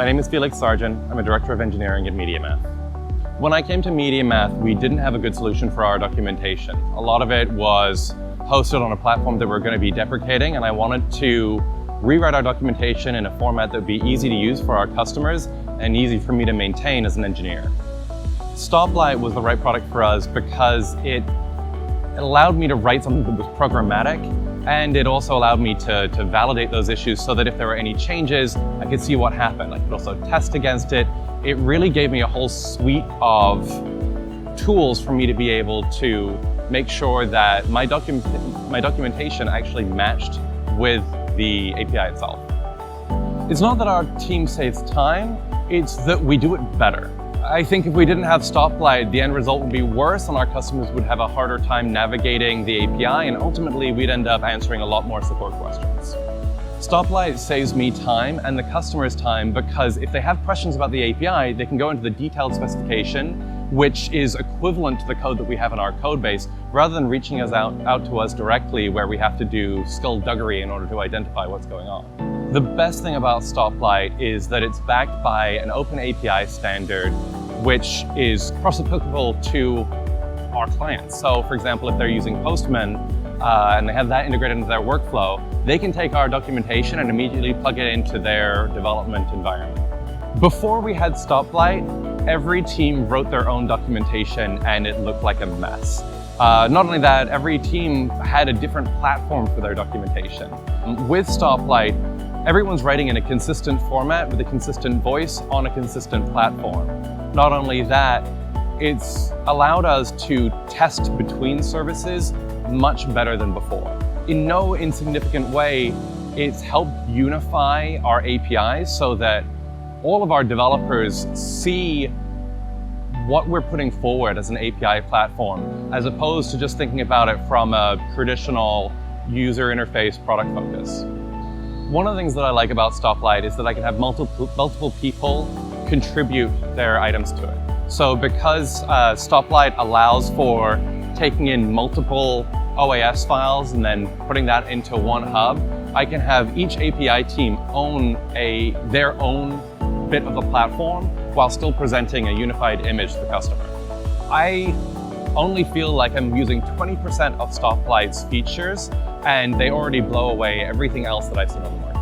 My name is Felix Sargent. I'm a Director of Engineering at MediaMath. When I came to MediaMath, we didn't have a good solution for our documentation. A lot of it was hosted on a platform that we're going to be deprecating, and I wanted to rewrite our documentation in a format that would be easy to use for our customers and easy for me to maintain as an engineer. Stoplight was the right product for us because it allowed me to write something that was programmatic, and it also allowed me to validate those issues so that if there were any changes, I could see what happened. I could also test against it. It really gave me a whole suite of tools for me to be able to make sure that my documentation actually matched with the API itself. It's not that our team saves time, it's that we do it better. I think if we didn't have Stoplight, the end result would be worse and our customers would have a harder time navigating the API, and ultimately we'd end up answering a lot more support questions. Stoplight saves me time and the customer's time because if they have questions about the API, they can go into the detailed specification, which is equivalent to the code that we have in our code base, rather than reaching us out to us directly where we have to do skullduggery in order to identify what's going on. The best thing about Stoplight is that it's backed by an open API standard, which is cross-applicable to our clients. So for example, if they're using Postman and they have that integrated into their workflow, they can take our documentation and immediately plug it into their development environment. Before we had Stoplight, every team wrote their own documentation and it looked like a mess. Not only that, every team had a different platform for their documentation. With Stoplight, everyone's writing in a consistent format with a consistent voice on a consistent platform. Not only that, it's allowed us to test between services much better than before. In no insignificant way, it's helped unify our APIs so that all of our developers see what we're putting forward as an API platform, as opposed to just thinking about it from a traditional user interface product focus. One of the things that I like about Stoplight is that I can have multiple people contribute their items to it. So because Stoplight allows for taking in multiple OAS files and then putting that into one hub, I can have each API team own their own bit of the platform while still presenting a unified image to the customer. I only feel like I'm using 20% of Stoplight's features, and they already blow away everything else that I've seen on the market.